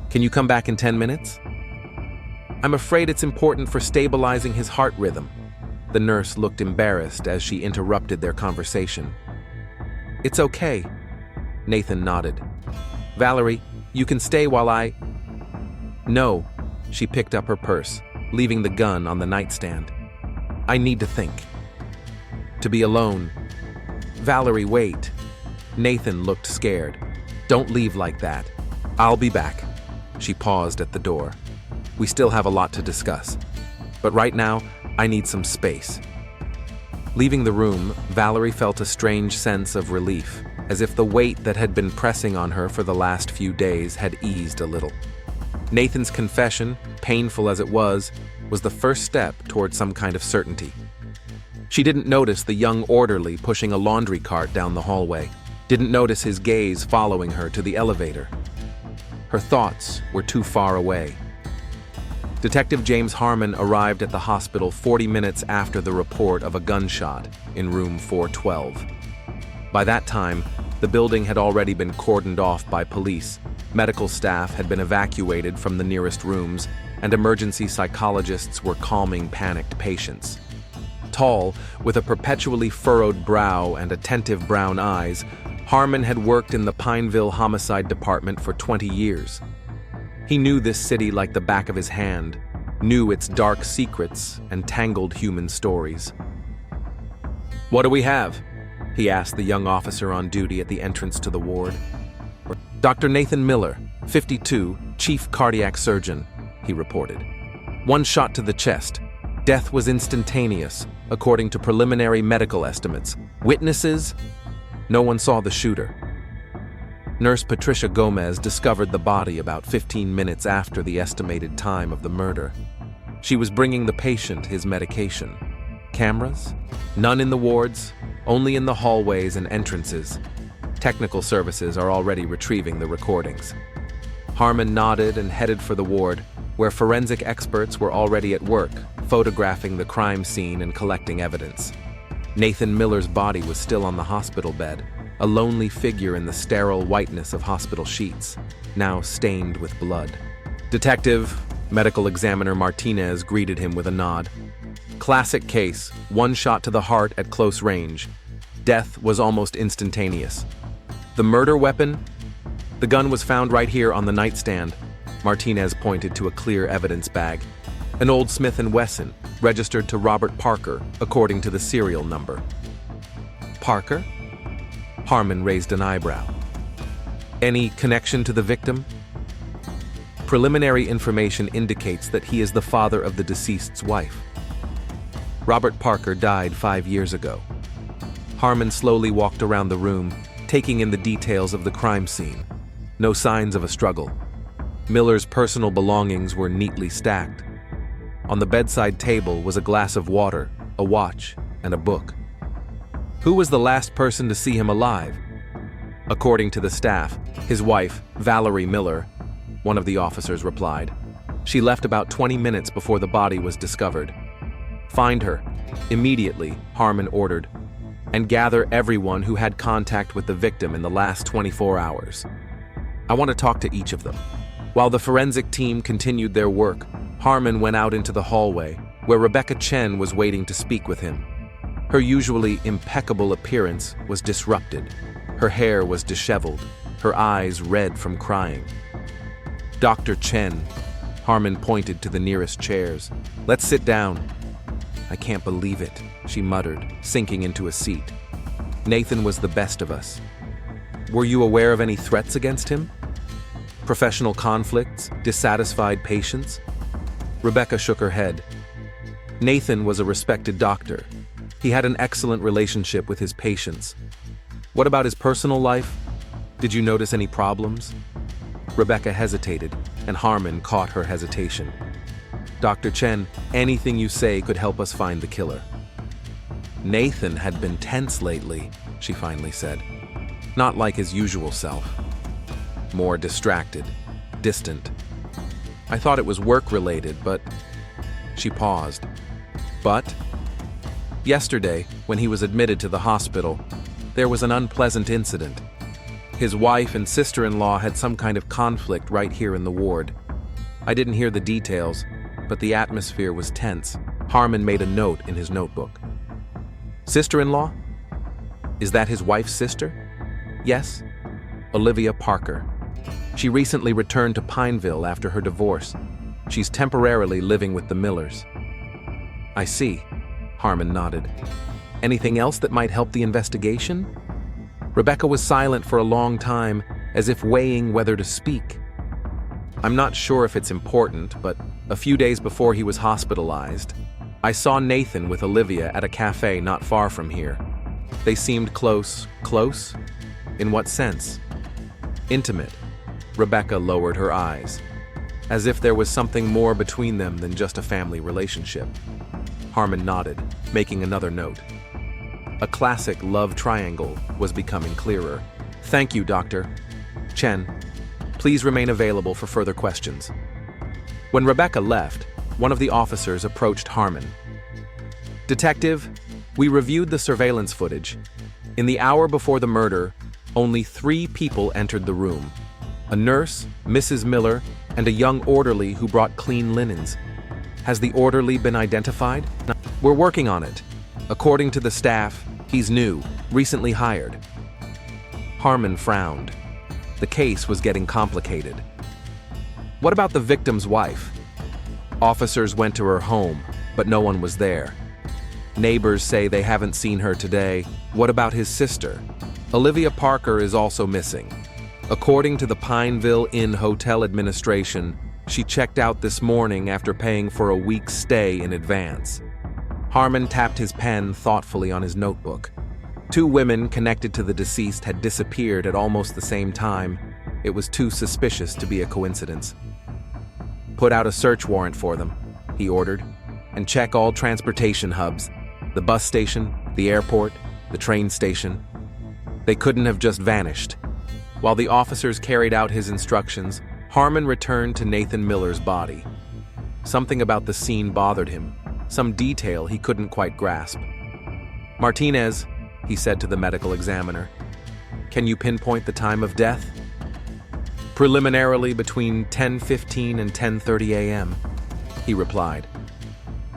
Can you come back in 10 minutes? I'm afraid it's important for stabilizing his heart rhythm. The nurse looked embarrassed as she interrupted their conversation. It's okay. Nathan nodded. Valerie, you can stay while I... No, she picked up her purse, leaving the gun on the nightstand. I need to think. To be alone. Valerie, wait. Nathan looked scared. Don't leave like that. I'll be back. She paused at the door. We still have a lot to discuss. But right now, I need some space. Leaving the room, Valerie felt a strange sense of relief, as if the weight that had been pressing on her for the last few days had eased a little. Nathan's confession, painful as it was the first step toward some kind of certainty. She didn't notice the young orderly pushing a laundry cart down the hallway, didn't notice his gaze following her to the elevator. Her thoughts were too far away. Detective James Harmon arrived at the hospital 40 minutes after the report of a gunshot in room 412. By that time, the building had already been cordoned off by police. Medical staff had been evacuated from the nearest rooms, and emergency psychologists were calming panicked patients. Tall, with a perpetually furrowed brow and attentive brown eyes, Harmon had worked in the Pineville Homicide Department for 20 years. He knew this city like the back of his hand, knew its dark secrets and tangled human stories. What do we have? He asked the young officer on duty at the entrance to the ward. Dr. Nathan Miller, 52, chief cardiac surgeon, he reported. One shot to the chest. Death was instantaneous, according to preliminary medical estimates. Witnesses? No one saw the shooter. Nurse Patricia Gomez discovered the body about 15 minutes after the estimated time of the murder. She was bringing the patient his medication. Cameras? None in the wards, only in the hallways and entrances. Technical services are already retrieving the recordings. Harmon nodded and headed for the ward, where forensic experts were already at work, photographing the crime scene and collecting evidence. Nathan Miller's body was still on the hospital bed, a lonely figure in the sterile whiteness of hospital sheets, now stained with blood. Detective, Medical Examiner Martinez greeted him with a nod. Classic case, one shot to the heart at close range. Death was almost instantaneous. The murder weapon? The gun was found right here on the nightstand. Martinez pointed to a clear evidence bag. An old Smith & Wesson, registered to Robert Parker, according to the serial number. Parker? Harmon raised an eyebrow. Any connection to the victim? Preliminary information indicates that he is the father of the deceased's wife. Robert Parker died 5 years ago. Harmon slowly walked around the room, taking in the details of the crime scene. No signs of a struggle. Miller's personal belongings were neatly stacked. On the bedside table was a glass of water, a watch, and a book. Who was the last person to see him alive? According to the staff, his wife, Valerie Miller, one of the officers replied. She left about 20 minutes before the body was discovered. Find her, immediately, Harmon ordered, and gather everyone who had contact with the victim in the last 24 hours. I want to talk to each of them. While the forensic team continued their work, Harmon went out into the hallway, where Rebecca Chen was waiting to speak with him. Her usually impeccable appearance was disrupted. Her hair was disheveled, her eyes red from crying. Dr. Chen, Harmon pointed to the nearest chairs. Let's sit down. I can't believe it, she muttered, sinking into a seat. Nathan was the best of us. Were you aware of any threats against him? Professional conflicts? Dissatisfied patients? Rebecca shook her head. Nathan was a respected doctor. He had an excellent relationship with his patients. What about his personal life? Did you notice any problems? Rebecca hesitated, and Harmon caught her hesitation. Dr. Chen, anything you say could help us find the killer. Nathan had been tense lately, she finally said. Not like his usual self. More distracted, distant. I thought it was work-related, but... She paused. But? Yesterday, when he was admitted to the hospital, there was an unpleasant incident. His wife and sister-in-law had some kind of conflict right here in the ward. I didn't hear the details, but the atmosphere was tense. Harmon made a note in his notebook. Sister-in-law? Is that his wife's sister? Yes, Olivia Parker. She recently returned to Pineville after her divorce. She's temporarily living with the Millers. I see, Harmon nodded. Anything else that might help the investigation? Rebecca was silent for a long time, as if weighing whether to speak. I'm not sure if it's important, but a few days before he was hospitalized, I saw Nathan with Olivia at a cafe not far from here. They seemed close. Close? In what sense? Intimate. Rebecca lowered her eyes, as if there was something more between them than just a family relationship. Harmon nodded, making another note. A classic love triangle was becoming clearer. Thank you, Dr. Chen. Please remain available for further questions. When Rebecca left, one of the officers approached Harmon. Detective, we reviewed the surveillance footage. In the hour before the murder, only 3 people entered the room. A nurse, Mrs. Miller, and a young orderly who brought clean linens. Has the orderly been identified? We're working on it. According to the staff, he's new, recently hired. Harmon frowned. The case was getting complicated. What about the victim's wife? Officers went to her home, but no one was there. Neighbors say they haven't seen her today. What about his sister? Olivia Parker is also missing. According to the Pineville Inn Hotel Administration, she checked out this morning after paying for a week's stay in advance. Harmon tapped his pen thoughtfully on his notebook. 2 women connected to the deceased had disappeared at almost the same time. It was too suspicious to be a coincidence. Put out a search warrant for them, he ordered, and check all transportation hubs, the bus station, the airport, the train station. They couldn't have just vanished. While the officers carried out his instructions, Harmon returned to Nathan Miller's body. Something about the scene bothered him, some detail he couldn't quite grasp. Martinez, he said to the medical examiner, can you pinpoint the time of death? Preliminarily between 10:15 and 10:30 a.m., he replied.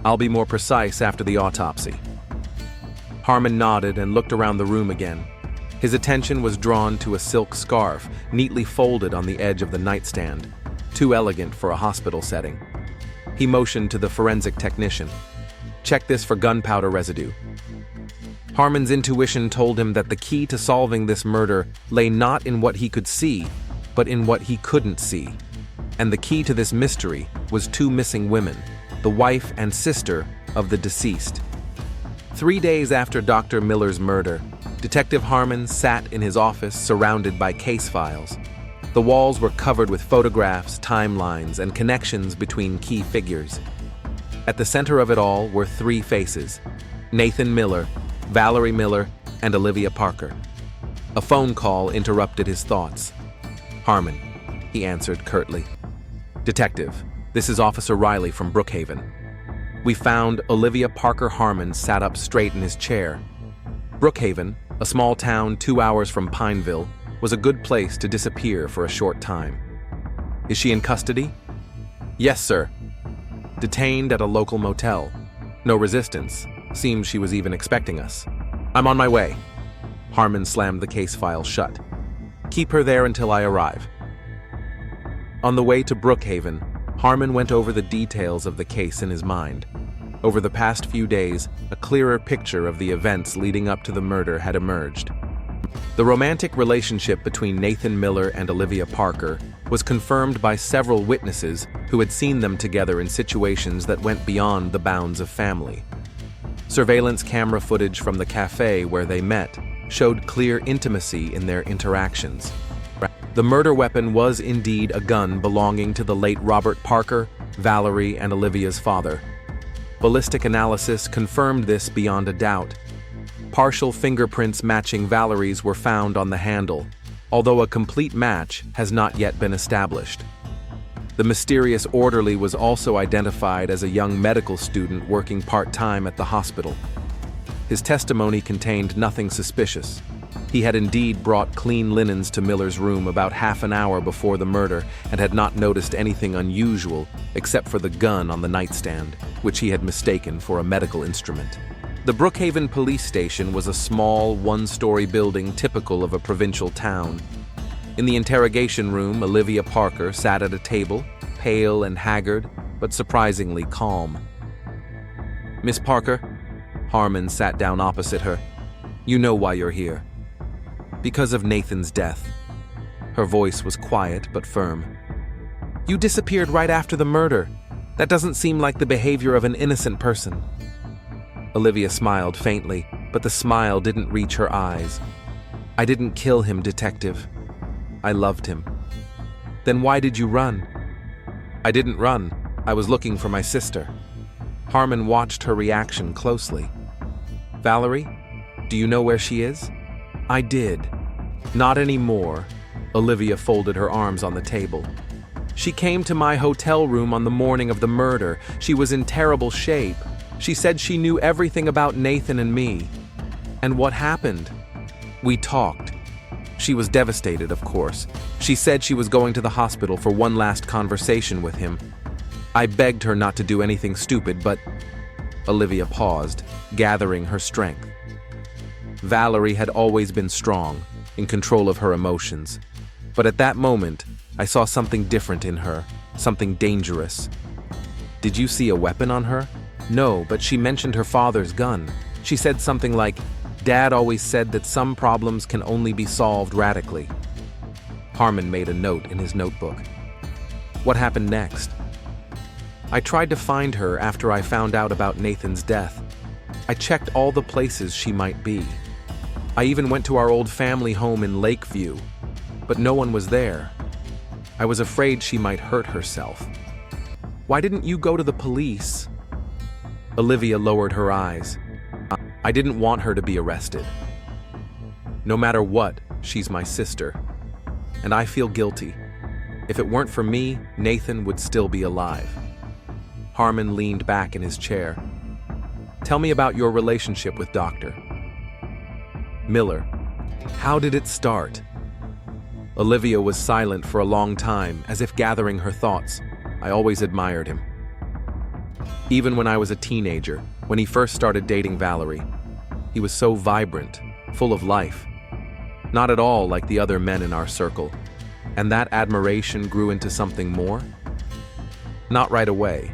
I'll be more precise after the autopsy. Harmon nodded and looked around the room again. His attention was drawn to a silk scarf, neatly folded on the edge of the nightstand, too elegant for a hospital setting. He motioned to the forensic technician. Check this for gunpowder residue. Harmon's intuition told him that the key to solving this murder lay not in what he could see, but in what he couldn't see. And the key to this mystery was two missing women, the wife and sister of the deceased. 3 days after Dr. Miller's murder, Detective Harmon sat in his office surrounded by case files. The walls were covered with photographs, timelines, and connections between key figures. At the center of it all were 3 faces: Nathan Miller, Valerie Miller, and Olivia Parker. A phone call interrupted his thoughts. "Harmon," he answered curtly. "Detective, this is Officer Riley from Brookhaven. We found Olivia Parker Harmon sat up straight in his chair. Brookhaven, a small town 2 hours from Pineville, was a good place to disappear for a short time. Is she in custody?" "Yes, sir. Detained at a local motel. No resistance. Seems she was even expecting us. I'm on my way." Harmon slammed the case file shut. "Keep her there until I arrive." On the way to Brookhaven, Harmon went over the details of the case in his mind. Over the past few days, a clearer picture of the events leading up to the murder had emerged. The romantic relationship between Nathan Miller and Olivia Parker was confirmed by several witnesses who had seen them together in situations that went beyond the bounds of family. Surveillance camera footage from the cafe where they met showed clear intimacy in their interactions. The murder weapon was indeed a gun belonging to the late Robert Parker, Valerie, and Olivia's father. Ballistic analysis confirmed this beyond a doubt. Partial fingerprints matching Valerie's were found on the handle, although a complete match has not yet been established. The mysterious orderly was also identified as a young medical student working part-time at the hospital. His testimony contained nothing suspicious. He had indeed brought clean linens to Miller's room about half an hour before the murder and had not noticed anything unusual except for the gun on the nightstand, which he had mistaken for a medical instrument. The Brookhaven police station was a small, one-story building typical of a provincial town. In the interrogation room, Olivia Parker sat at a table, pale and haggard, but surprisingly calm. "Miss Parker?" Harmon sat down opposite her. "You know why you're here." "Because of Nathan's death." Her voice was quiet but firm. "You disappeared right after the murder. That doesn't seem like the behavior of an innocent person." Olivia smiled faintly, but the smile didn't reach her eyes. "I didn't kill him, Detective. I loved him." "Then why did you run?" "I didn't run. I was looking for my sister." Harmon watched her reaction closely. "Valerie, do you know where she is?" "I did." "Not anymore." Olivia folded her arms on the table. "She came to my hotel room on the morning of the murder. She was in terrible shape. She said she knew everything about Nathan and me." "And what happened?" "We talked." She was devastated, of course. She said she was going to the hospital for one last conversation with him. I begged her not to do anything stupid, but... Olivia paused, gathering her strength. Valerie had always been strong, in control of her emotions. But at that moment, I saw something different in her, something dangerous. "Did you see a weapon on her?" "No, but she mentioned her father's gun. She said something like, 'Dad always said that some problems can only be solved radically.'" Harmon made a note in his notebook. "What happened next?" "I tried to find her after I found out about Nathan's death. I checked all the places she might be. I even went to our old family home in Lakeview, but no one was there. I was afraid she might hurt herself." "Why didn't you go to the police?" Olivia lowered her eyes. "I didn't want her to be arrested. No matter what, she's my sister. And I feel guilty. If it weren't for me, Nathan would still be alive." Harmon leaned back in his chair. "Tell me about your relationship with Dr. Miller. How did it start?" Olivia was silent for a long time, as if gathering her thoughts. "I always admired him." Even when I was a teenager, when he first started dating Valerie, he was so vibrant, full of life. Not at all like the other men in our circle. And that admiration grew into something more? Not right away.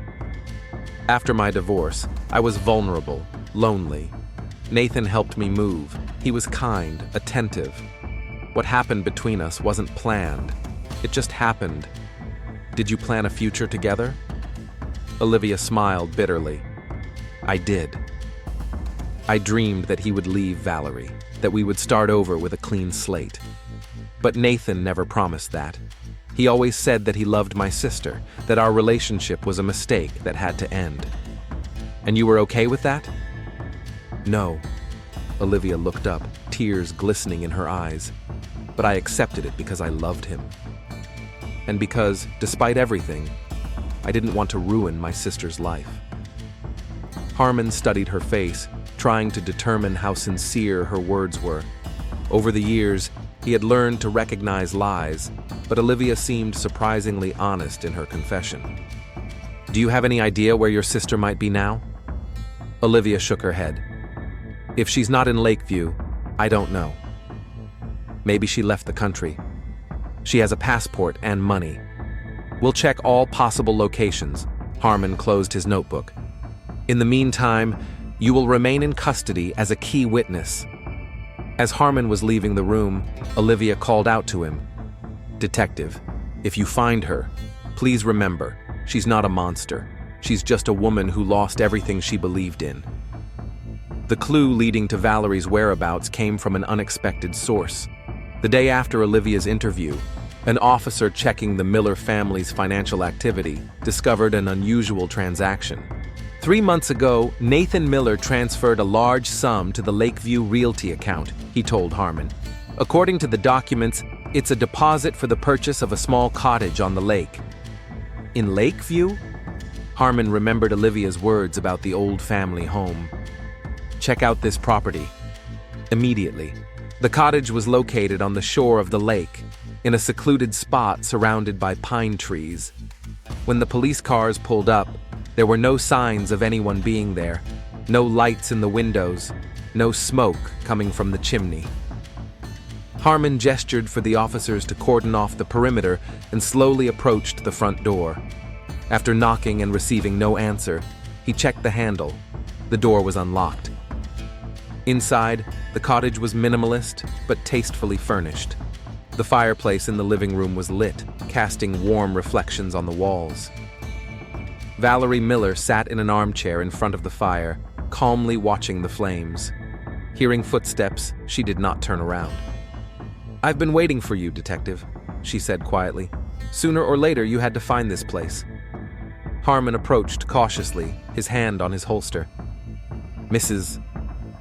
After my divorce, I was vulnerable, lonely. Nathan helped me move. He was kind, attentive. What happened between us wasn't planned. It just happened. Did you plan a future together? Olivia smiled bitterly. I did. I dreamed that he would leave Valerie, that we would start over with a clean slate. But Nathan never promised that. He always said that he loved my sister, that our relationship was a mistake that had to end. And you were okay with that? No. Olivia looked up, tears glistening in her eyes. But I accepted it because I loved him. And because, despite everything, I didn't want to ruin my sister's life. Harmon studied her face, trying to determine how sincere her words were. Over the years, he had learned to recognize lies, but Olivia seemed surprisingly honest in her confession. Do you have any idea where your sister might be now? Olivia shook her head. If she's not in Lakeview, I don't know. Maybe she left the country. She has a passport and money. We'll check all possible locations. Harmon closed his notebook. In the meantime, you will remain in custody as a key witness. As Harmon was leaving the room, Olivia called out to him. Detective, if you find her, please remember, she's not a monster. She's just a woman who lost everything she believed in. The clue leading to Valerie's whereabouts came from an unexpected source. The day after Olivia's interview, an officer checking the Miller family's financial activity discovered an unusual transaction. 3 months ago, Nathan Miller transferred a large sum to the Lakeview Realty account, he told Harmon. According to the documents, it's a deposit for the purchase of a small cottage on the lake. In Lakeview? Harmon remembered Olivia's words about the old family home. Check out this property. Immediately. The cottage was located on the shore of the lake, in a secluded spot surrounded by pine trees. When the police cars pulled up, there were no signs of anyone being there, no lights in the windows, no smoke coming from the chimney. Harmon gestured for the officers to cordon off the perimeter and slowly approached the front door. After knocking and receiving no answer, he checked the handle. The door was unlocked. Inside, the cottage was minimalist but tastefully furnished. The fireplace in the living room was lit, casting warm reflections on the walls. Valerie Miller sat in an armchair in front of the fire, calmly watching the flames. Hearing footsteps, she did not turn around. "I've been waiting for you, Detective," she said quietly. "Sooner or later, you had to find this place." Harmon approached cautiously, his hand on his holster. "Mrs.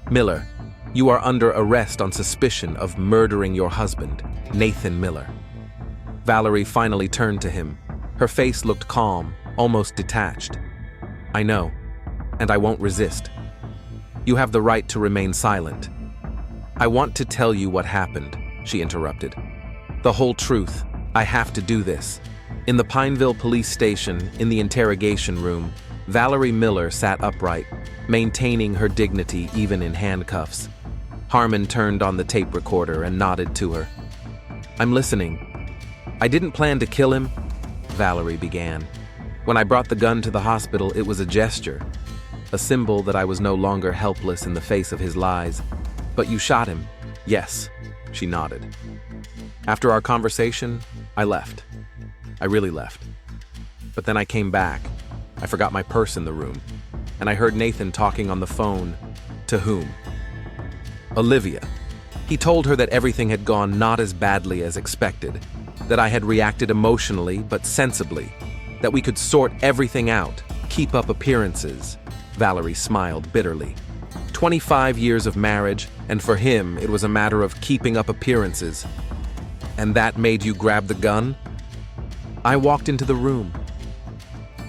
Miller, you are under arrest on suspicion of murdering your husband, Nathan Miller." Valerie finally turned to him. Her face looked calm, almost detached. "I know, and I won't resist. You have the right to remain silent." "I want to tell you what happened," she interrupted. "The whole truth. I have to do this." In the Pineville police station, in the interrogation room, Valerie Miller sat upright, maintaining her dignity even in handcuffs. Harmon turned on the tape recorder and nodded to her. "I'm listening." "I didn't plan to kill him," Valerie began. "When I brought the gun to the hospital, it was a gesture, a symbol that I was no longer helpless in the face of his lies. But you shot him." "Yes," she nodded. "After our conversation, I left. I really left. But then I came back. I forgot my purse in the room, and I heard Nathan talking on the phone. To whom? Olivia. He told her that everything had gone not as badly as expected, that I had reacted emotionally but sensibly, that we could sort everything out, keep up appearances." Valerie smiled bitterly. 25 years of marriage, and for him it was a matter of keeping up appearances. "And that made you grab the gun?" "I walked into the room.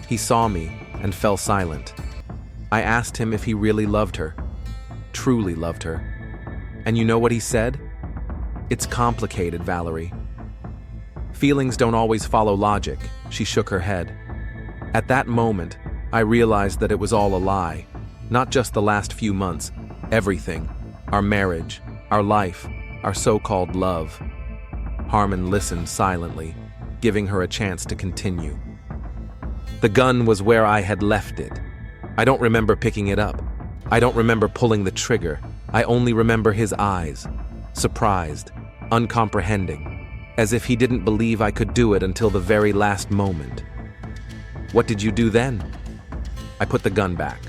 He saw me and fell silent. I asked him if he really loved her, truly loved her. And you know what he said? It's complicated, Valerie. Feelings don't always follow logic." She shook her head. "At that moment, I realized that it was all a lie. Not just the last few months, everything. Our marriage, our life, our so-called love. Harmon listened silently, giving her a chance to continue. The gun was where I had left it. I don't remember picking it up. I don't remember pulling the trigger. I only remember his eyes, surprised, uncomprehending, as if he didn't believe I could do it until the very last moment. What did you do then? I put the gun back.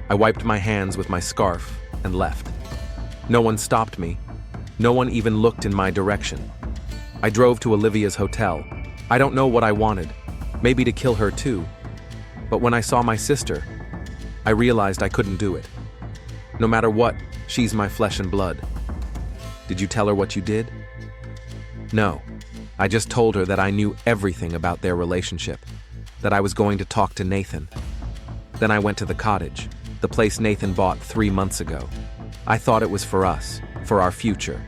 I wiped my hands with my scarf and left. No one stopped me. No one even looked in my direction. I drove to Olivia's hotel. I don't know what I wanted. Maybe to kill her too. But when I saw my sister, I realized I couldn't do it. No matter what, she's my flesh and blood. Did you tell her what you did? No. I just told her that I knew everything about their relationship, that I was going to talk to Nathan. Then I went to the cottage, the place Nathan bought 3 months ago. I thought it was for us, for our future.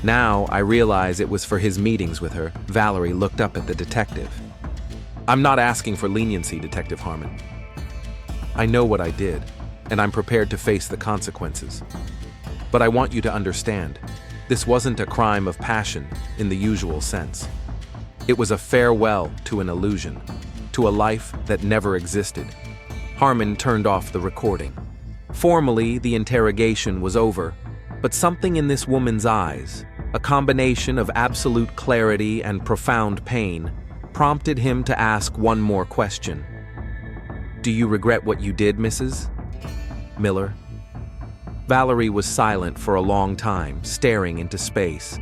Now I realize it was for his meetings with her. Valerie looked up at the detective. I'm not asking for leniency, Detective Harmon. I know what I did, and I'm prepared to face the consequences. But I want you to understand, this wasn't a crime of passion in the usual sense. It was a farewell to an illusion, to a life that never existed. Harmon turned off the recording. Formally, the interrogation was over, but something in this woman's eyes, a combination of absolute clarity and profound pain, prompted him to ask one more question. Do you regret what you did, Mrs. Miller? Valerie was silent for a long time, staring into space.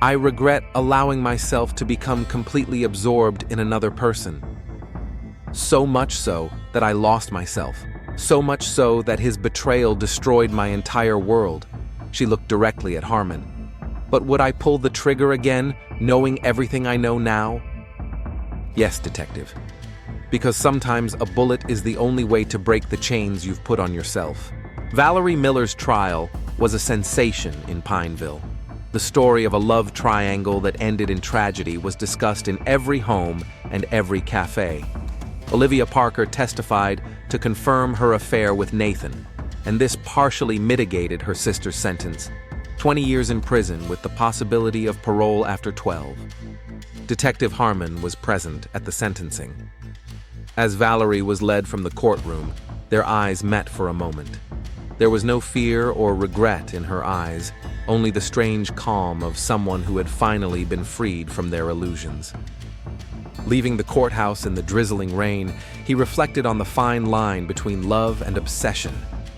I regret allowing myself to become completely absorbed in another person. So much so that I lost myself. So much so that his betrayal destroyed my entire world. She looked directly at Harmon. But would I pull the trigger again, knowing everything I know now? Yes, Detective. Because sometimes a bullet is the only way to break the chains you've put on yourself. Valerie Miller's trial was a sensation in Pineville. The story of a love triangle that ended in tragedy was discussed in every home and every cafe. Olivia Parker testified to confirm her affair with Nathan, and this partially mitigated her sister's sentence, 20 years in prison with the possibility of parole after 12. Detective Harmon was present at the sentencing. As Valerie was led from the courtroom, their eyes met for a moment. There was no fear or regret in her eyes, only the strange calm of someone who had finally been freed from their illusions. Leaving the courthouse in the drizzling rain, he reflected on the fine line between love and obsession,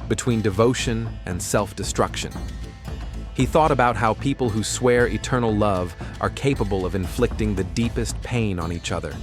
between devotion and self-destruction. He thought about how people who swear eternal love are capable of inflicting the deepest pain on each other.